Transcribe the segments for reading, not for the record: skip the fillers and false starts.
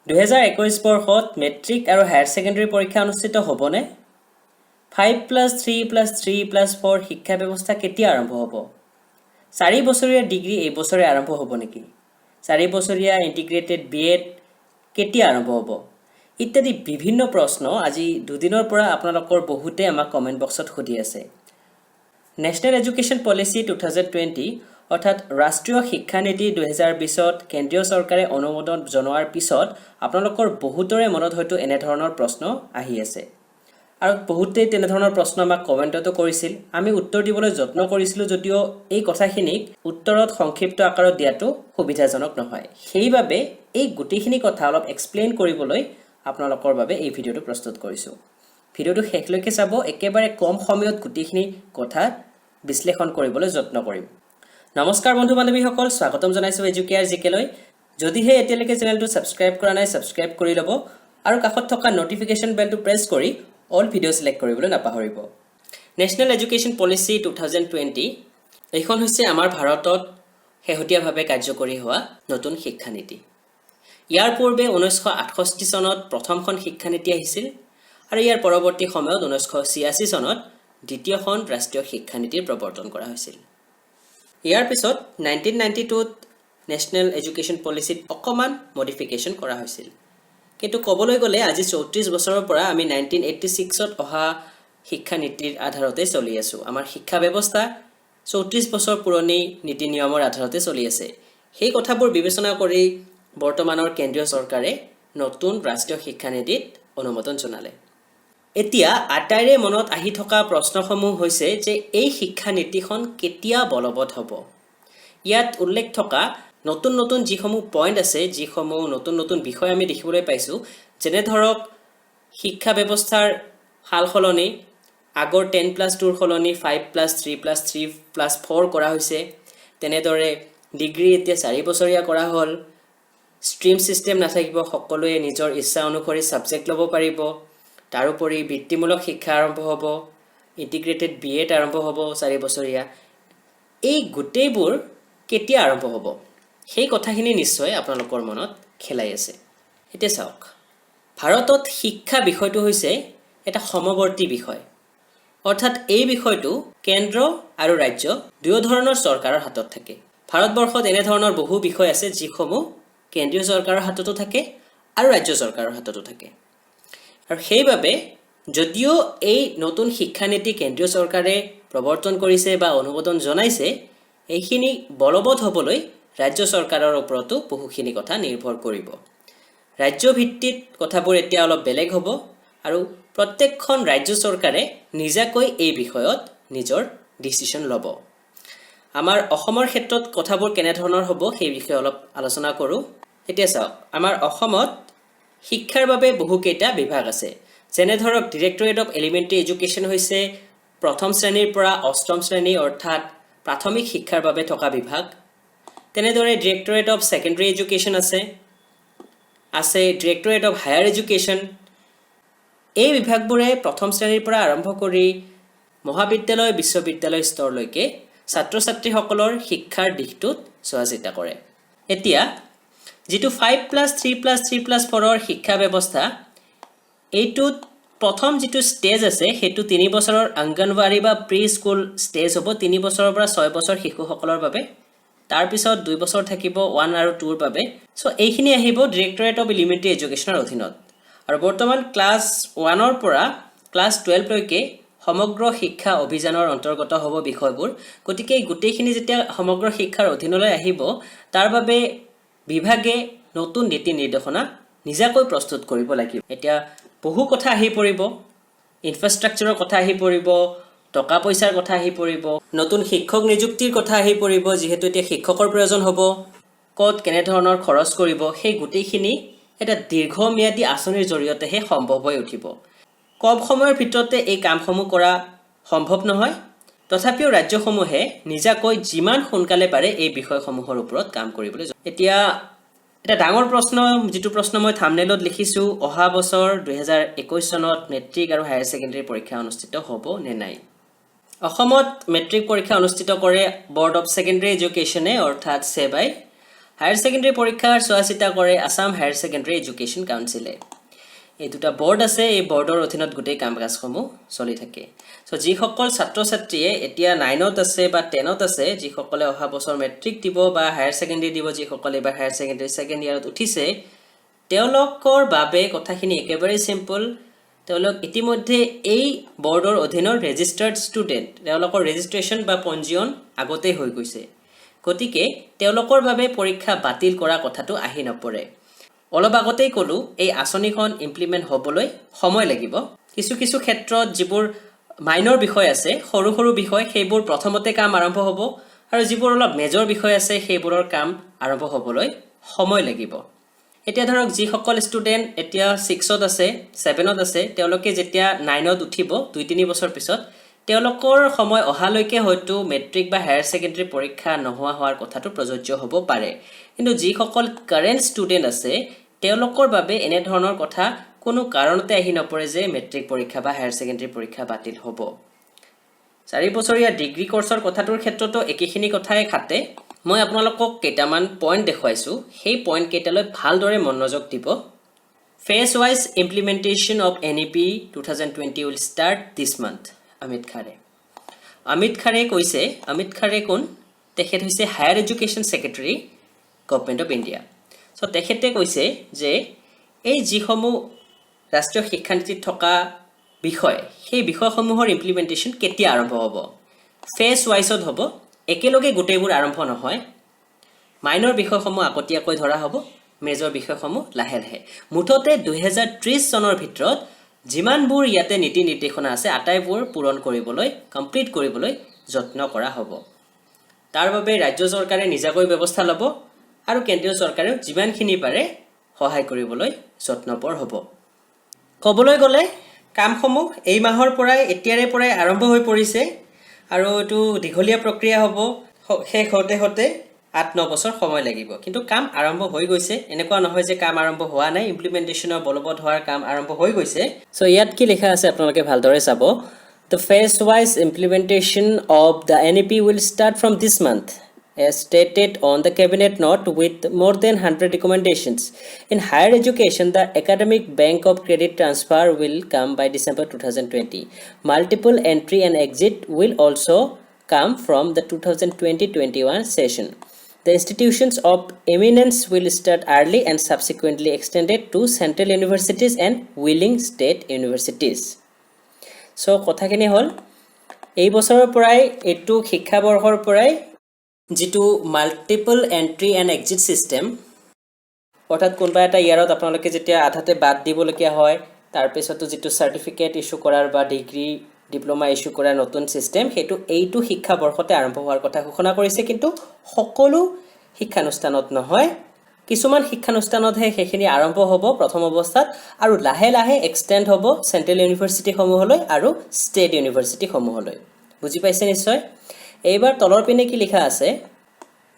2021 বৰ্ষত মেট্ৰিক আৰু higher secondary পৰীক্ষা অনুষ্ঠিত হ'বনে? 5+3+3+4 শিক্ষা ব্যৱস্থা কেতিয়া আৰম্ভ হ'ব? 4 বছৰীয়া ডিগ্ৰী এই বছৰে আৰম্ভ হ'ব নেকি? 4 বছৰীয়া ইন্টিগ্ৰেটেড বিএড কেতিয়া আৰম্ভ হ'ব? ইত্যাদি বিভিন্ন প্ৰশ্ন আজি দুদিনৰ পৰা আপোনালোকৰ বহুতে আমাক কমেন্ট বক্সত সুধি আছে। নেশ্যনেল এডুকেশ্যন পলিচি 2020 অৰ্থাৎ ৰাষ্ট্ৰীয় শিক্ষা নীতি 2020ত কেন্দ্ৰীয় চৰকাৰে অনুমোদন জনোৱাৰ পিছত আপোনালোকৰ বহুতৰে মনত হয়তো এনে ধৰণৰ প্ৰশ্ন আহি আছে। আৰু বহুতে তেনে ধৰণৰ প্ৰশ্ন আমাক কমেন্টতো কৰিছিল। আমি উত্তৰ দিবলৈ যত্ন কৰিছিলো যদিও এই কথাখিনিক উত্তৰত সংক্ষিপ্ত আকাৰত দিয়াটো সুবিধাজনক নহয়। সেইবাবে এই গোটেইখিনি কথা অলপ এক্সপ্লেইন কৰিবলৈ আপোনালোকৰ বাবে এই ভিডিঅটো প্ৰস্তুত কৰিছো। ভিডিঅটো শেষলৈকে চাব, একেবাৰে কম সময়ত গোটেইখিনি কথা বিশ্লেষণ কৰিবলৈ যত্ন কৰিম। নমস্কাৰ বন্ধু বান্ধৱীসকল, স্বাগতম জনাইছো এডুকেয়াৰ জিকেলৈ। যদিহে এতিয়ালৈকে চেনেলটো সাবস্ক্ৰাইব কৰা নাই, সাবস্ক্ৰাইব কৰি ল'ব আৰু কাষত থকা নটিফিকেশ্যন বেলটো প্ৰেছ কৰি অল ভিডিঅ' সিলেক্ট কৰিবলৈ নাপাহৰিব। নেশ্যনেল এডুকেশ্যন পলিচি 2020 এইখন হৈছে আমাৰ ভাৰতত শেহতীয়াভাৱে কাৰ্যকৰী হোৱা নতুন শিক্ষানীতি। ইয়াৰ পূৰ্বে 1968 চনত প্ৰথমখন শিক্ষানীতি আহিছিল আৰু ইয়াৰ পৰৱৰ্তী সময়ত 1986 চনত দ্বিতীয়খন ৰাষ্ট্ৰীয় শিক্ষানীতিৰ প্ৰৱৰ্তন কৰা হৈছিল। ইয়াৰ পিছত 1992ত নেশ্যনেল এডুকেশ্যন পলিচিত অকমান মডিফিকেশ্যন কৰা হৈছিল। কিন্তু ক'বলৈ গ'লে আজি 34 বছৰৰ পৰা আমি 1986ত অহা শিক্ষানীতিৰ আধাৰতে চলি আছো। আমাৰ শিক্ষা ব্যৱস্থা 34 বছৰ পুৰণি নীতি নিয়মৰ আধাৰতে চলি আছে। সেই কথাবোৰ বিবেচনা কৰি বৰ্তমানৰ কেন্দ্ৰীয় চৰকাৰে নতুন ৰাষ্ট্ৰীয় শিক্ষানীতিত অনুমোদন জনালে। এতিয়া আটাইৰে মনত আহি থকা প্ৰশ্নসমূহ হৈছে যে এই শিক্ষানীতিখন কেতিয়া বলবৎ হ'ব। ইয়াত উল্লেখ থকা নতুন নতুন যিসমূহ পইণ্ট আছে, যিসমূহ নতুন নতুন বিষয় আমি দেখিবলৈ পাইছোঁ, যেনে ধৰক শিক্ষা ব্যৱস্থাৰ সাল সলনি, আগৰ 10+2ৰ সলনি 5+3+3+4 কৰা হৈছে। তেনেদৰে ডিগ্ৰী এতিয়া 4 বছৰীয়া কৰা হ'ল। ষ্ট্ৰীম ছিষ্টেম নাথাকিব, সকলোৱে নিজৰ ইচ্ছা অনুসৰি ছাবজেক্ট ল'ব পাৰিব। তাৰোপৰি বৃত্তিমূলক শিক্ষা আৰম্ভ হ'ব, ইণ্টিগ্ৰেটেড বিএড আৰম্ভ হ'ব 4 বছৰীয়া। এই গোটেইবোৰ কেতিয়া আৰম্ভ হ'ব সেই কথাখিনি নিশ্চয় আপোনালোকৰ মনত খেলাই আছে। এতিয়া চাওক, ভাৰতত শিক্ষা বিষয়টো হৈছে এটা সমৱৰ্তী বিষয়। অৰ্থাৎ এই বিষয়টো কেন্দ্ৰ আৰু ৰাজ্য দুয়ো ধৰণৰ চৰকাৰৰ হাতত থাকে। ভাৰতবৰ্ষত এনেধৰণৰ বহু বিষয় আছে যিসমূহ কেন্দ্ৰীয় চৰকাৰৰ হাততো থাকে আৰু ৰাজ্য চৰকাৰৰ হাততো থাকে। আৰু সেইবাবে যদিও এই নতুন শিক্ষানীতি কেন্দ্ৰীয় চৰকাৰে প্ৰৱৰ্তন কৰিছে বা অনুমোদন জনাইছে, এইখিনি বলবৎ হ'বলৈ ৰাজ্য চৰকাৰৰ ওপৰতো বহুখিনি কথা নিৰ্ভৰ কৰিব। ৰাজ্য ভিত্তিত কথাবোৰ এতিয়া অলপ বেলেগ হ'ব আৰু প্ৰত্যেকখন ৰাজ্য চৰকাৰে নিজাকৈ এই বিষয়ত নিজৰ ডিচিশ্যন ল'ব। আমাৰ অসমৰ ক্ষেত্ৰত কথাবোৰ কেনেধৰণৰ হ'ব সেই বিষয়ে অলপ আলোচনা কৰোঁ। এতিয়া চাওক, আমাৰ অসমত শিক্ষাৰ বাবে বহুকেইটা বিভাগ আছে। যেনে ধৰক ডিৰেক্টৰেট অফ এলিমেণ্টাৰী এডুকেশ্যন হৈছে প্ৰথম শ্ৰেণীৰ পৰা অষ্টম শ্ৰেণী অৰ্থাৎ প্ৰাথমিক শিক্ষাৰ বাবে থকা বিভাগ। তেনেদৰে ডিৰেক্টৰেট অফ ছেকেণ্ডাৰী এডুকেশ্যন আছে ডিৰেক্টৰেট অফ হায়াৰ এডুকেশ্যন। এই বিভাগবোৰে প্ৰথম শ্ৰেণীৰ পৰা আৰম্ভ কৰি মহাবিদ্যালয় বিশ্ববিদ্যালয় স্তৰলৈকে ছাত্ৰ ছাত্ৰীসকলৰ শিক্ষাৰ দিশটোত চোৱা চিতা কৰে। এতিয়া যিটো 5+3+3+4ৰ শিক্ষা ব্যৱস্থা, এইটোত প্ৰথম যিটো ষ্টেজ আছে সেইটো 3 বছৰৰ অংগনৱাড়ী বা প্ৰি স্কুল ষ্টেজ হ'ব, 3 বছৰৰ পৰা 6 বছৰ শিশুসকলৰ বাবে। তাৰপিছত 2 বছৰ থাকিব 1 আৰু 2ৰ বাবে। চ' এইখিনি আহিব ডিৰেক্টৰেট অফ এলিমেণ্টাৰী এডুকেশ্যনৰ অধীনত। আৰু বৰ্তমান ক্লাছ 1ৰ পৰা ক্লাছ 12লৈকে সমগ্ৰ শিক্ষা অভিযানৰ অন্তৰ্গত হ'ব বিষয়বোৰ। গতিকে এই গোটেইখিনি যেতিয়া সমগ্ৰ শিক্ষাৰ অধীনলৈ আহিব, তাৰ বাবে বিভাগে নতুন নীতি নিৰ্দেশনা নিজাকৈ প্ৰস্তুত কৰিব লাগিব। এতিয়া বহু কথা আহি পৰিব, ইনফ্ৰাষ্ট্ৰাকচাৰৰ কথা আহি পৰিব, টকা পইচাৰ কথা আহি পৰিব, নতুন শিক্ষক নিযুক্তিৰ কথা আহি পৰিব, যিহেতু এতিয়া শিক্ষকৰ প্ৰয়োজন হ'ব, ক'ত কেনেধৰণৰ খৰচ কৰিব, সেই গোটেইখিনি এটা দীৰ্ঘম্যাদী আঁচনিৰ জৰিয়তেহে সম্ভৱ হৈ উঠিব। কম সময়ৰ ভিতৰতে এই কামসমূহ কৰা সম্ভৱ নহয়। তথাপিও ৰাজ্যসমূহে নিজাকৈ যিমান সোনকালে পাৰে এই বিষয়সমূহৰ ওপৰত কাম কৰিবলৈ। এতিয়া এটা ডাঙৰ প্ৰশ্ন, যিটো প্ৰশ্ন মই থাম্বনেইলত লিখিছোঁ, অহা বছৰ 2021 চনত মেট্ৰিক আৰু হায়াৰ ছেকেণ্ডাৰী পৰীক্ষা অনুষ্ঠিত হ'ব নে নাই। অসমত মেট্ৰিক পৰীক্ষা অনুষ্ঠিত কৰে বৰ্ড অফ ছেকেণ্ডাৰী এডুকেশ্যনে অৰ্থাৎ ছেবাই, হায়াৰ ছেকেণ্ডেৰী পৰীক্ষাৰ চোৱা চিতা কৰে আসাম হায়াৰ ছেকেণ্ডেৰী এডুকেশ্যন কাউন্সিলে এই দুটা বোৰ্ড আছে এই বোৰ্ডৰ অধীনত গোটেই কাম কাজসমূহ চলি থাকে সো যিসকল ছাত্ৰ ছাত্ৰীয়ে এতিয়া 9ত আছে বা 10ত আছে যিসকলে অহা বছৰ মেট্ৰিক দিব বা হায়াৰ ছেকেণ্ডেৰী দিব যিসকলে এবাৰ হায়াৰ ছেকেণ্ডেৰী সেকেন্ড ইয়াৰত উঠিছে তেওঁলোকৰ বাবে কথাখিনি একেবাৰে সিম্পল তেওঁলোক ইতিমধ্যে এই বোৰ্ডৰ অধীনৰ ৰেজিষ্টাৰ্ড ষ্টুডেন্ট তেওঁলোকৰ ৰেজিষ্ট্ৰেচন বা পঞ্জীয়ন আগতে হৈ গৈছে গতিকে তেওঁলোকৰ বাবে পৰীক্ষা বাতিল কৰা কথাটো আহি নপৰে অলপ আগতেই কলো এই আঁচনিখন ইমপ্লিমেন্ট হ'বলৈ সময় লাগিব কিছু কিছু ক্ষেত্ৰত যিবোৰ মাইনৰ বিষয় আছে সৰু সৰু বিষয় সেইবোৰ প্ৰথমতে কাম আৰম্ভ হ'ব আৰু যিবোৰ অলপ মেজৰ বিষয় আছে সেইবোৰৰ কাম আৰম্ভ হ'বলৈ সময় লাগিব এতিয়া ধৰক যিসকল ষ্টুডেন্ট এতিয়া 6ত আছে 7ত আছে তেওঁলোকে যেতিয়া 9ত উঠিব 2-3 বছৰ পিছত তেওঁলোকৰ সময় অহালৈকে হয়তো মেট্ৰিক বা হায়াৰ ছেকেণ্ডেৰী পৰীক্ষা নোহোৱা হোৱাৰ কথাটো প্ৰযোজ্য হ'ব পাৰে কিন্তু যিসকল কাৰেন্ট ষ্টুডেন্ট আছে তেওঁলোকৰ বাবে এনে ধৰণৰ কথা কোনো কাৰণতে আহি নপৰে যে মেট্ৰিক পৰীক্ষা বা হায়াৰ ছেকেণ্ডেৰী পৰীক্ষা বাতিল হ'ব 4 বছৰীয়া ডিগ্ৰী কোৰ্সৰ কথাটোৰ ক্ষেত্ৰতো একেখিনি কথাই খাতে মই আপোনালোকক কেইটামান পইণ্ট দেখুৱাইছো সেই পইণ্ট কেইটালৈ ভালদৰে মনোযোগ দিব phase wise implementation of NEP 2020 will start this month Amit Khare কৈছে Amit Khare কোন তেখেত হৈছে higher education secretary government of India so তেখেতে কৈছে যে এই যিসমূহ ৰাষ্ট্ৰীয় শিক্ষা নীতিত থকা বিষয় সেই বিষয়সমূহৰ ইমপ্লিমেন্টেশন কেতিয়া আৰম্ভ হ'ব ফেজ ওয়াইজত হ'ব একেলগে গোটেইবোৰ আৰম্ভ নহয় মাইনৰ বিষয়সমূহ আগতীয়াকৈ ধৰা হ'ব মেজৰ বিষয়সমূহ লাহে লাহে মুঠতে 2030 চনৰ ভিতৰত যিমানবোৰ ইয়াতে নীতি নিৰ্দেশনা আছে আটাইবোৰ পূৰণ কৰিবলৈ কমপ্লিট কৰিবলৈ যত্ন কৰা হ'ব তাৰ বাবে ৰাজ্য চৰকাৰে নিজাকৈ ব্যৱস্থা ল'ব আৰু কেন্দ্ৰীয় চৰকাৰেও যিমানখিনি পাৰে সহায় কৰিবলৈ যত্নপৰ হ'ব কবলৈ গলে কামসমূহ এই মাহৰ পৰাই এতিয়াৰে পৰাই আৰম্ভ হৈ পৰিছে আৰু এটো দীঘলীয়া প্ৰক্ৰিয়া হ'ব শেষ হতে হতে 8-9 বছৰ সময় লাগিব কিন্তু কাম আৰম্ভ হৈ গৈছে এনেকুৱা নহয় যে কাম আৰম্ভ হোৱা নাই ইমপ্লিমেন্টেশনৰ বলবৎ হোৱাৰ কাম আৰম্ভ হৈ গৈছে সো ইয়াত কি লেখা আছে আপোনালোকে ভালদৰে চাব The phase-wise implementation of the NEP will start from this month, as stated on the cabinet note with more than 100 recommendations. In higher education, the academic bank of credit transfer will come by December 2020. Multiple entry and exit will also come from the 2020-21 session. The institutions of eminence will start early and subsequently extended to central universities and willing state universities. So কথাখিনি হল এই বছৰৰ পৰাই এটু শিক্ষা বৰ্ষৰ পৰাই যেটো multiple entry and exit system অৰ্থাৎ কোনবা এটা ইয়াৰত আপোনালোকে যেতিয়া আধাতে বাদ দিবলগীয়া হয় তাৰ পিছতো যেটো সাৰ্টিফিকেট ইস্যু কৰাৰ বা ডিগ্ৰী ডিপ্লোমা ইস্যু কৰাৰ নতুন সিস্টেম হেতু এইটো শিক্ষা বৰ্ষতে আৰম্ভ হোৱাৰ কথা ঘোষণা কৰিছে কিন্তু সকলো শিক্ষানুষ্ঠানত নহয় কিছুমান শিক্ষানুষ্ঠানতহে সেইখিনি আৰম্ভ হ'ব প্ৰথম অৱস্থাত আৰু লাহে লাহে এক্সটেন্ড হ'ব সেন্ট্ৰেল ইউনিভাৰ্সিটি সমূহলৈ আৰু ষ্টেট ইউনিভাৰ্সিটি সমূহলৈ বুজি পাইছে নিশ্চয় এইবাৰ তলৰ পিনে কি লিখা আছে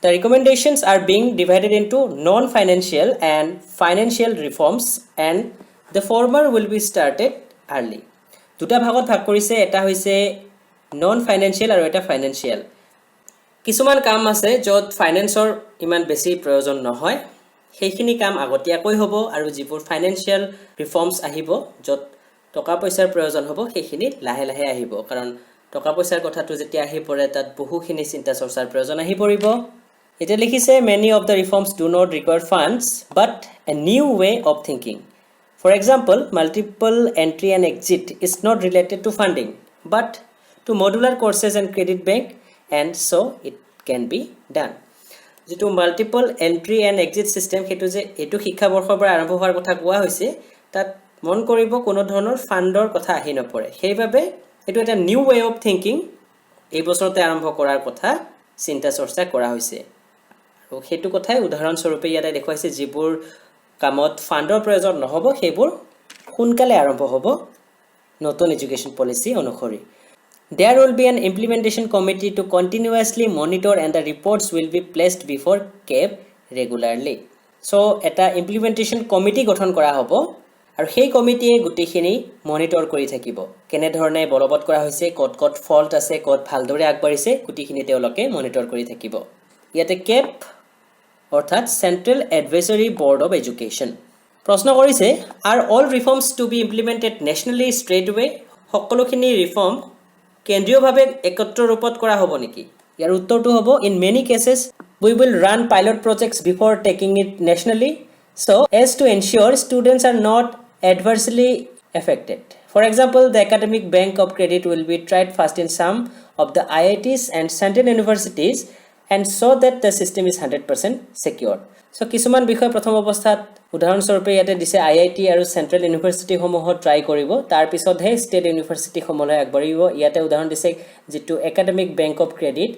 The recommendations are being divided into non-financial and financial reforms and the former will be started early দুটা ভাগত ভাগ কৰিছে এটা হৈছে non-financial আৰু এটা financial কিছুমান কাম আছে যত ফাইনান্সৰ ইমান বেছি প্ৰয়োজন নহয় সেইখিনি কাম আগতীয়াকৈ হ'ব আৰু যিবোৰ ফাইনান্সিয়াল ৰিফৰ্মছ আহিব যত টকা পইচাৰ প্ৰয়োজন হ'ব সেইখিনি লাহে লাহে আহিব কাৰণ টকা পইচাৰ কথাটো যেতিয়া আহি পৰে তাত বহুখিনি চিন্তা চৰ্চাৰ প্ৰয়োজন আহি পৰিব এটা লিখিছে many of the reforms do not require funds but a new way of thinking for example multiple entry and exit is not related to funding but to modular courses and credit bank and so it can be done যেটো multiple entry and exit system হেতু যে এটো শিক্ষা বৰ্ষৰ পৰা আৰম্ভ হোৱাৰ কথা কোৱা হৈছে তাত মন কৰিব কোনো ধৰণৰ ফাণ্ডৰ কথা আহি নপৰে সেইভাবে এটো এটা নিউ ৱে অফ থিংকিং এই বছৰতে আৰম্ভ কৰাৰ কথা চিন্তা চৰ্চা কৰা হৈছে আৰু হেতু কথাই উদাহৰণ স্বৰূপে ইয়াতে দেখুৱাইছে যিবোৰ কামত ফাণ্ডৰ প্ৰয়োজন নহব সেইবোৰ সোনকালে আৰম্ভ হ'ব নতুন এডুকেশ্যন পলিচি অনুসৰি There will be an implementation committee to continuously monitor and the reports will be placed before CAB regularly. So, এটা implementation committee গঠন কৰা হ'ব আৰু সেই কমিটিয়ে গুটিখিনি মনিটৰ কৰি থাকিব কেনে ধৰণে বলবৎ কৰা হৈছে কত কত ফল্ট আছে কত ভালদৰে আগবাঢ়িছে গুটিখিনি তেওঁলোকে মনিটৰ কৰি থাকিব ইয়াতে CAB অৰ্থাৎ central advisory board of education. প্ৰশ্ন কৰিছে, are all reforms to be implemented nationally straight way? সকলোখিনি ৰিফৰ্ম কেন্দ্ৰীয়ভাৱে একত্ৰ ৰূপত কৰা হ'ব নেকি? ইয়াৰ উত্তৰটো হ'ব, in many cases we will run pilot projects before taking it nationally, so as to ensure students are not adversely affected. For example, the academic bank of credit will be tried first in some of the IITs and central universities and so that the system is 100% secure. So কিছুমান বিষয় প্ৰথম অৱস্থাত উদাহৰণস্বৰূপে ইয়াতে দিছে IIT আৰু central ইউনিভাৰ্চিটিসমূহত try কৰিব, তাৰ পিছতহে ষ্টেট ইউনিভাৰ্চিটিসমূহলৈ আগবাঢ়িব। ইয়াতে উদাহৰণ দিছে যিটো একাডেমিক বেংক অফ ক্ৰেডিট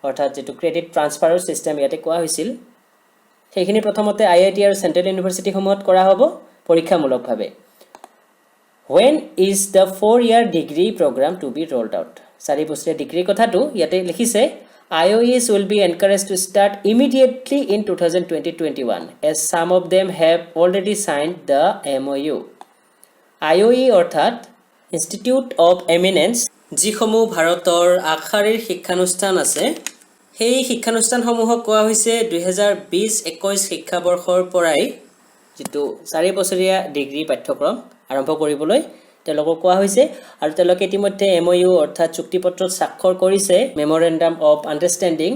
অৰ্থাৎ যেটো ক্ৰেডিট ট্ৰান্সফাৰৰ সিস্টেম ইয়াতে কোৱা হৈছিল, সেইখিনি প্ৰথমতে IIT আৰু চেণ্ট্ৰেল ইউনিভাৰ্চিটিসমূহত কৰা হ'ব পৰীক্ষামূলকভাৱে। When is the 4-year degree program to be rolled out? 4 বছৰীয়া ডিগ্ৰীৰ কথাটো ইয়াতে লিখিছে, IOEs will be encouraged to start immediately in 2020-21 as some of them have already signed the MOU. IOE অৰ্থাৎ ইনষ্টিটিউট অফ এমিনেন্স, যিসমূহ ভাৰতৰ আগশাৰীৰ শিক্ষানুষ্ঠান আছে, সেই শিক্ষানুষ্ঠানসমূহক কোৱা হৈছে 2020-21 শিক্ষাবৰ্ষৰ পৰাই যিটো 4 বছৰীয়া ডিগ্ৰী পাঠ্যক্ৰম আৰম্ভ কৰিবলৈ তেওঁলোকক কোৱা হৈছে। আৰু তেওঁলোকে ইতিমধ্যে MOU অৰ্থাৎ চুক্তিপত্ৰত স্বাক্ষৰ কৰিছে, মেমৰেণ্ডাম অফ আণ্ডাৰষ্টেণ্ডিং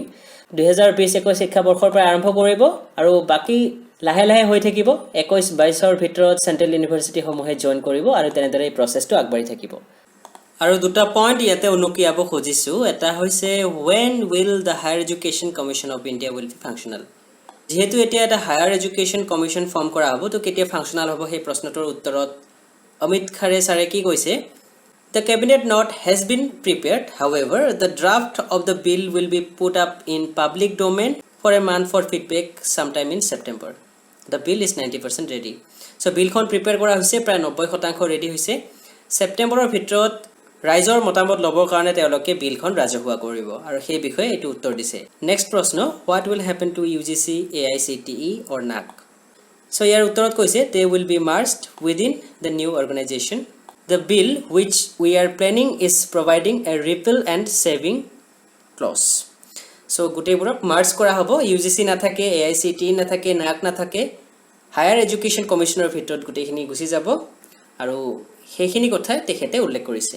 2020-21 শিক্ষাবৰ্ষৰ পৰা আৰম্ভ কৰিব আৰু বাকী লাহে লাহে হৈ থাকিব। 21-22ৰ ভিতৰত চেণ্ট্ৰেল ইউনিভাৰ্চিটিসমূহে জইন কৰিব আৰু তেনেদৰে এই প্ৰচেছটো আগবাঢ়ি থাকিব। আৰু দুটা পইণ্ট ইয়াতে উনুকিয়াব খুজিছোঁ। এটা হৈছে when will the Higher Education Commission of India will be functional? যেহেতু এতিয়া এটা হায়াৰ এডুকেশ্যন কমিশ্যন ফৰ্ম কৰা হ'ব, তো কেতিয়া ফাংচনাল হ'ব সেই প্ৰশ্নটোৰ উত্তৰত অমিত খাৰে ছাৰে কি কৈছে, The cabinet note has been prepared. However, the draft of the bill will be put up in public domain for a month for feedback sometime in September. The bill is 90% ready. So বিলখন prepare কৰা হৈছে, প্ৰায় 90% ready হৈছে। ছেপ্টেম্বৰৰ ভিতৰত ৰাইজৰ মতামত ল'বৰ কাৰণে তেওঁলোকে বিলখন ৰাজহুৱা কৰিব আৰু সেই বিষয়ে এইটো উত্তৰ দিছে। নেক্সট প্ৰশ্ন, what will happen to UGC, AICTE or NAC? So ইয়াৰ উত্তৰত কৈছে, they will be merged within the new organization. The bill which we are planning is providing a repeal and saving clause. So গোটেইবোৰক merge কৰা হ'ব, UGC নাথাকে, AICTE নাথাকে, NAC নাথাকে, higher education কমিশ্যনৰ ভিতৰত গোটেইখিনি গুচি যাব আৰু সেইখিনি কথাই তেখেতে উল্লেখ কৰিছে।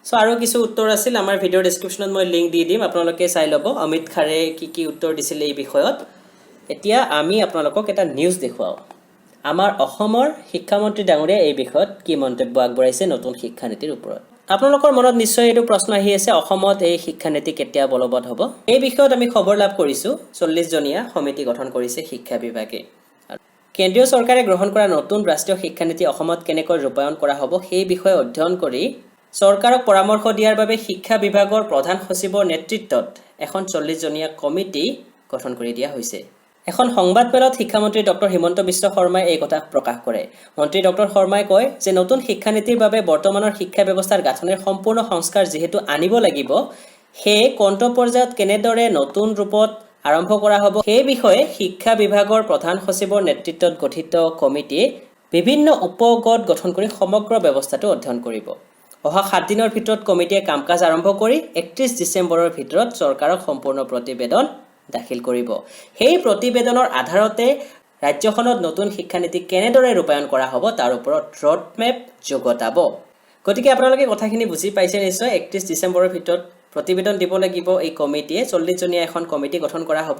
সো আৰু কিছু উত্তৰ আছিল, আমাৰ ভিডিঅ'ৰ ডেছক্ৰিপশ্যনত মই লিংক দি দিম, আপোনালোকে চাই ল'ব অমিত খাৰে কি উত্তৰ দিছিল এই বিষয়ত। এতিয়া আমি আপোনালোকক এটা নিউজ দেখুৱাওঁ। আমাৰ অসমৰ শিক্ষামন্ত্ৰী ডাঙৰীয়া এই বিষয়ত কি মন্তব্য আগবঢ়াইছে নতুন শিক্ষানীতিৰ ওপৰত। আপোনালোকৰ মনত নিশ্চয় এইটো প্ৰশ্ন আহি আছে, অসমত এই শিক্ষানীতি কেতিয়া বলবৎ হ'ব? এই বিষয়ত আমি খবৰ লাভ কৰিছোঁ, 40জনীয়া সমিতি গঠন কৰিছে শিক্ষা বিভাগে। কেন্দ্ৰীয় চৰকাৰে গ্ৰহণ কৰা নতুন ৰাষ্ট্ৰীয় শিক্ষানীতি অসমত কেনেকৈ ৰূপায়ণ কৰা হ'ব সেই বিষয়ে অধ্যয়ন কৰি চৰকাৰক পৰামৰ্শ দিয়াৰ বাবে শিক্ষা বিভাগৰ প্ৰধান সচিবৰ নেতৃত্বত এখন 40জনীয়া কমিটি গঠন কৰি দিয়া হৈছে। এখন সংবাদমেলত শিক্ষামন্ত্ৰী ডক্টৰ হিমন্ত বিশ্ব শৰ্মাই এই কথা প্ৰকাশ কৰে। মন্ত্ৰী ডক্টৰ শৰ্মাই কয় যে নতুন শিক্ষানীতিৰ বাবে বৰ্তমানৰ শিক্ষা ব্যৱস্থাৰ গাঁথনিৰ সম্পূৰ্ণ সংস্কাৰ যিহেতু আনিব লাগিব, সেই কোনটো পৰ্যায়ত কেনেদৰে নতুন ৰূপত আৰম্ভ কৰা হ'ব সেই বিষয়ে শিক্ষা বিভাগৰ প্ৰধান সচিবৰ নেতৃত্বত গঠিত কমিটিয়ে বিভিন্ন উপগোট গঠন কৰি সমগ্ৰ ব্যৱস্থাটো অধ্যয়ন কৰিব। অহা 7 দিনৰ ভিতৰত কমিটিয়ে কাম কাজ আৰম্ভ কৰি 31 ডিচেম্বৰৰ ভিতৰত চৰকাৰক সম্পূৰ্ণ প্ৰতিবেদন দাখিল কৰিব। সেই প্ৰতিবেদনৰ আধাৰতে ৰাজ্যখনত নতুন শিক্ষানীতি কেনেদৰে ৰূপায়ণ কৰা হ'ব তাৰ ওপৰত ৰোডমেপ যুগুতাব। গতিকে আপোনালোকে কথাখিনি বুজি পাইছে নিশ্চয়। 31 ডিচেম্বৰৰ ভিতৰত প্ৰতিবেদন দিব লাগিব এই কমিটিয়ে। 40জনীয়া এখন কমিটি গঠন কৰা হ'ব,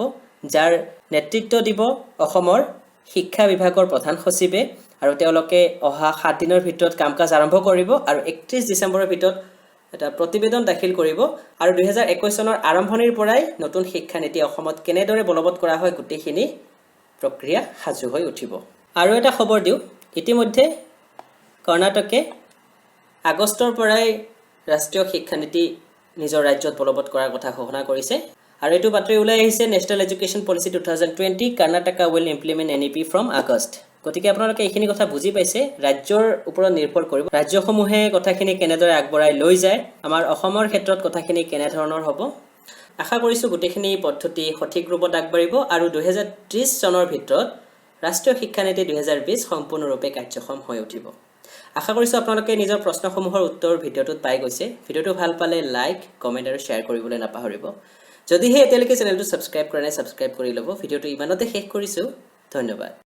যাৰ নেতৃত্ব দিব অসমৰ শিক্ষা বিভাগৰ প্ৰধান সচিবে আৰু তেওঁলোকে অহা 7 দিনৰ ভিতৰত কাম কাজ আৰম্ভ কৰিব আৰু 31 ডিচেম্বৰৰ ভিতৰত এটা প্ৰতিবেদন দাখিল কৰিব আৰু 2021 চনৰ আৰম্ভণিৰ পৰাই নতুন শিক্ষানীতি অসমত কেনেদৰে বলবৎ কৰা হয় গোটেইখিনি প্ৰক্ৰিয়া সাজু হৈ উঠিব। আৰু এটা খবৰ দিওঁ, ইতিমধ্যে কৰ্ণাটকে আগষ্টৰ পৰাই ৰাষ্ট্ৰীয় শিক্ষানীতি নিজৰ ৰাজ্যত বলবৎ কৰাৰ কথা ঘোষণা কৰিছে আৰু এইটো বাতৰি ওলাই আহিছে, national education policy 2020 Karnataka will implement NEP from August. গতিকে আপোনালোকে এইখিনি কথা বুজি পাইছে, ৰাজ্যৰ ওপৰত নিৰ্ভৰ কৰিব ৰাজ্যসমূহে কথাখিনি কেনেদৰে আগবঢ়াই লৈ যায়, আমাৰ অসমৰ ক্ষেত্ৰত কথাখিনি কেনেধৰণৰ হ'ব। আশা কৰিছোঁ গোটেইখিনি পদ্ধতি সঠিক ৰূপত আগবাঢ়িব আৰু 2030 চনৰ ভিতৰত ৰাষ্ট্ৰীয় শিক্ষানীতি 2020 সম্পূৰ্ণৰূপে কাৰ্যক্ষম হৈ উঠিব। আশা কৰিছোঁ আপোনালোকে নিজৰ প্ৰশ্নসমূহৰ উত্তৰ ভিডিঅ'টোত পাই গৈছে। ভিডিঅ'টো ভাল পালে লাইক, কমেণ্ট আৰু শ্বেয়াৰ কৰিবলৈ নাপাহৰিব। যদিহে এতিয়ালৈকে চেনেলটো ছাবস্ক্ৰাইব কৰা নাই ছাবস্ক্ৰাইব কৰি ল'ব ভিডিঅ'টো ইমানতে শেষ কৰিছোঁ ধন্যবাদ